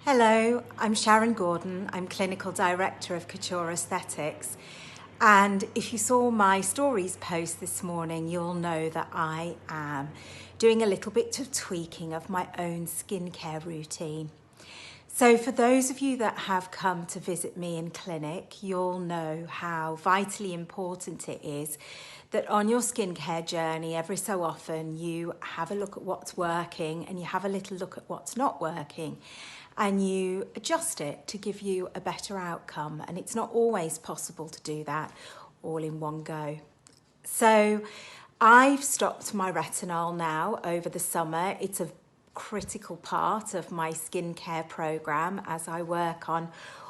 Hello, I'm Sharon Gordon. I'm Clinical Director of Couture Aesthetics. And if you saw my stories post this morning, you'll know that I am doing a little bit of tweaking of my own skincare routine. So for those of you that have come to visit me in clinic, you'll know how vitally important it is that on your skincare journey, every so often you have a look at what's working and you have a little look at what's not working and you adjust it to give you a better outcome. And it's not always possible to do that all in one go. So I've stopped my retinol now over the summer. It's a critical part of my skincare program as I work on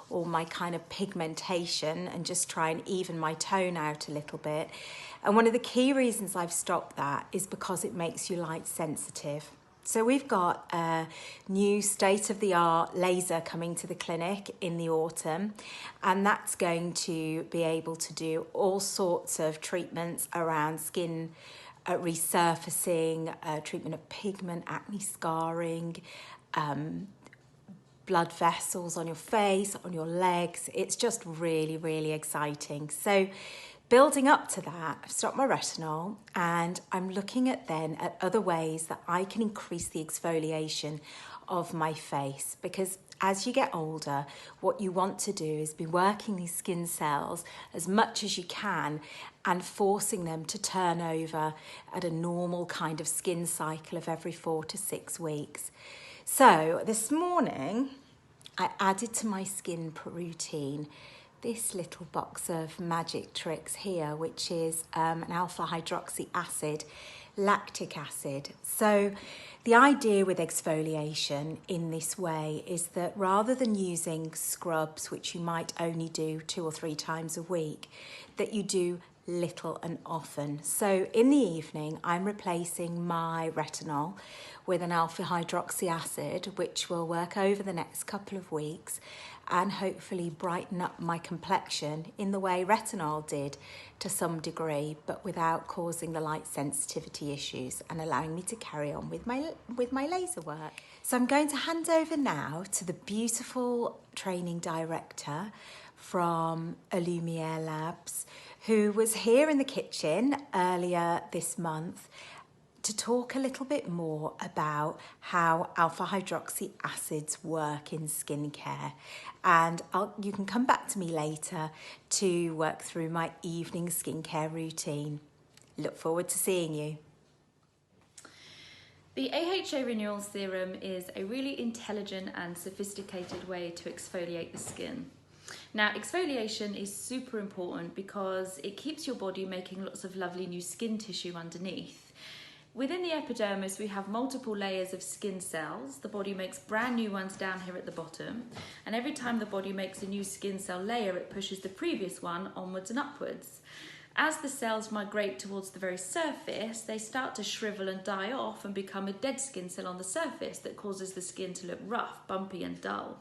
all my kind of pigmentation and just try and even my tone out a little bit. And one of the key reasons I've stopped that is because it makes you light sensitive. So we've got a new state-of-the-art laser coming to the clinic in the autumn, and that's going to be able to do all sorts of treatments around skin resurfacing, treatment of pigment, acne scarring, blood vessels on your face, on your legs. It's just really, really exciting. So building up to that, I've stopped my retinol and I'm looking at other ways that I can increase the exfoliation of my face, because as you get older, what you want to do is be working these skin cells as much as you can and forcing them to turn over at a normal kind of skin cycle of every 4 to 6 weeks. So this morning, I added to my skin routine this little box of magic tricks here, which is an Alpha Hydroxy Acid, lactic acid. So the idea with exfoliation in this way is that rather than using scrubs, which you might only do 2 or 3 times a week, that you do little and often. So in the evening, I'm replacing my retinol with an alpha hydroxy acid, which will work over the next couple of weeks and hopefully brighten up my complexion in the way retinol did to some degree, but without causing the light sensitivity issues and allowing me to carry on with my laser work. So I'm going to hand over now to the beautiful training director from Illumiere Labs, who was here in the kitchen earlier this month to talk a little bit more about how alpha hydroxy acids work in skincare. And you can come back to me later to work through my evening skincare routine. Look forward to seeing you. The AHA Renewal Serum is a really intelligent and sophisticated way to exfoliate the skin. Now, exfoliation is super important because it keeps your body making lots of lovely new skin tissue underneath. Within the epidermis, we have multiple layers of skin cells. The body makes brand new ones down here at the bottom. And every time the body makes a new skin cell layer, it pushes the previous one onwards and upwards. As the cells migrate towards the very surface, they start to shrivel and die off and become a dead skin cell on the surface that causes the skin to look rough, bumpy and dull.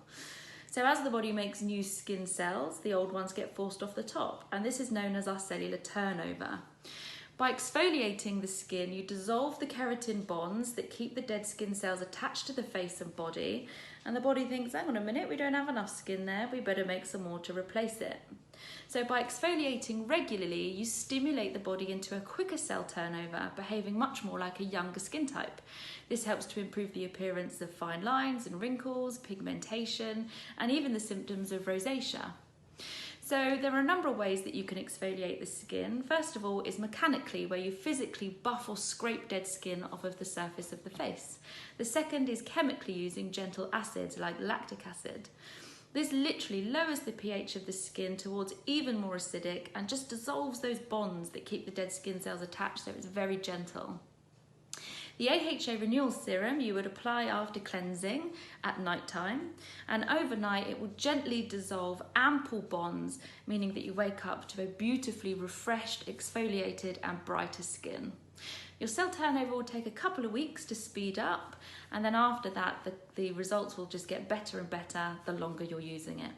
So as the body makes new skin cells, the old ones get forced off the top, and this is known as our cellular turnover. By exfoliating the skin, you dissolve the keratin bonds that keep the dead skin cells attached to the face and body, and the body thinks, hang on a minute, we don't have enough skin there, we better make some more to replace it. So by exfoliating regularly, you stimulate the body into a quicker cell turnover, behaving much more like a younger skin type. This helps to improve the appearance of fine lines and wrinkles, pigmentation, and even the symptoms of rosacea. So there are a number of ways that you can exfoliate the skin. First of all is mechanically, where you physically buff or scrape dead skin off of the surface of the face. The second is chemically, using gentle acids like lactic acid. This literally lowers the pH of the skin towards even more acidic and just dissolves those bonds that keep the dead skin cells attached, so it's very gentle. The AHA Renewal Serum you would apply after cleansing at night time, and overnight it will gently dissolve ample bonds, meaning that you wake up to a beautifully refreshed, exfoliated and brighter skin. Your cell turnover will take a couple of weeks to speed up, and then after that the results will just get better and better the longer you're using it.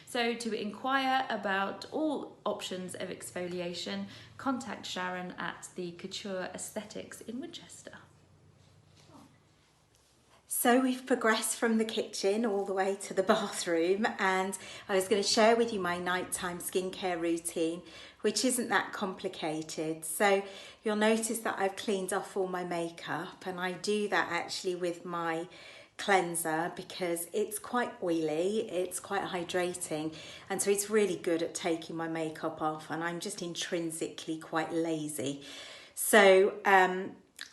So to inquire about all options of exfoliation, contact Sharon at the Couture Aesthetics in Winchester. So we've progressed from the kitchen all the way to the bathroom, and I was going to share with you my nighttime skincare routine, which isn't that complicated. So you'll notice that I've cleaned off all my makeup, and I do that actually with my cleanser because it's quite oily, it's quite hydrating, and so it's really good at taking my makeup off, and I'm just intrinsically quite lazy. So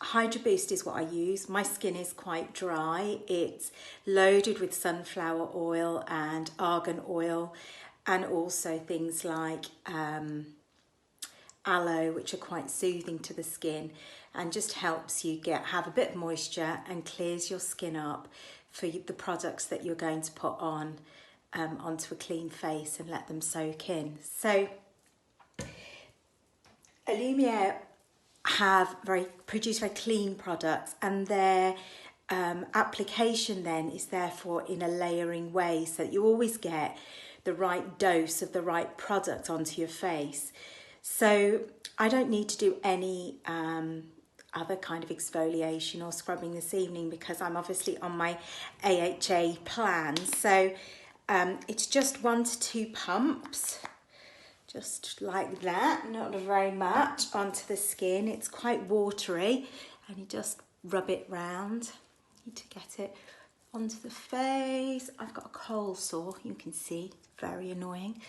Hydro Boost is what I use. My skin is quite dry. It's loaded with sunflower oil and argan oil, and also things like aloe, which are quite soothing to the skin and just helps you have a bit of moisture and clears your skin up for the products that you're going to put on onto a clean face and let them soak in. So Lumiere produce very clean products, and their application then is therefore in a layering way, so that you always get the right dose of the right product onto your face. So I don't need to do any other kind of exfoliation or scrubbing this evening because I'm obviously on my AHA plan. So it's just 1 to 2 pumps. Just like that, not very much, onto the skin. It's quite watery, and you just rub it round. You need to get it onto the face. I've got a cold sore, you can see, very annoying.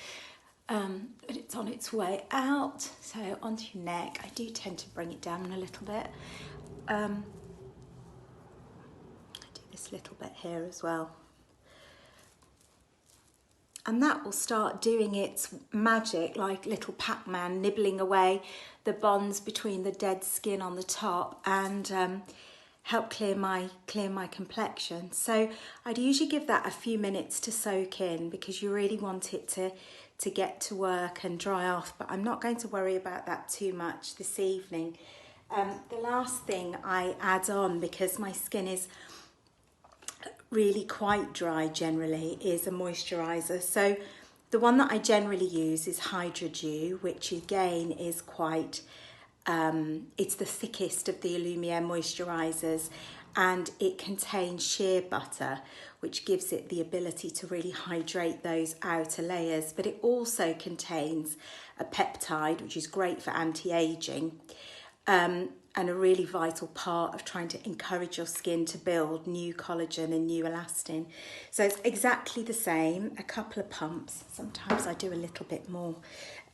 But it's on its way out. So onto your neck. I do tend to bring it down a little bit. I do this little bit here as well. And that will start doing its magic, like little Pac-Man, nibbling away the bonds between the dead skin on the top, and help clear my complexion. So I'd usually give that a few minutes to soak in because you really want it to get to work and dry off. But I'm not going to worry about that too much this evening. The last thing I add on, because my skin is really quite dry generally, is a moisturiser. So the one that I generally use is Hydro Dew, which again is quite, it's the thickest of the Lumiere moisturisers, and it contains shea butter, which gives it the ability to really hydrate those outer layers. But it also contains a peptide, which is great for anti-aging, and a really vital part of trying to encourage your skin to build new collagen and new elastin. So it's exactly the same, a couple of pumps. Sometimes I do a little bit more.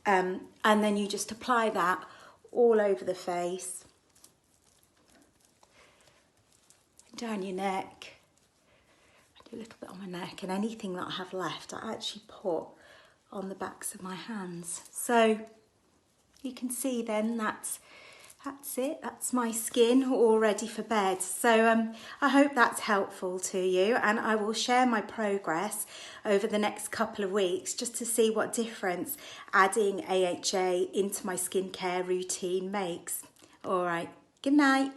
And then you just apply that all over the face, down your neck. I do a little bit on my neck, and anything that I have left I actually put on the backs of my hands. So you can see then that's it, that's my skin all ready for bed. So I hope that's helpful to you, and I will share my progress over the next couple of weeks just to see what difference adding AHA into my skincare routine makes. All right, good night.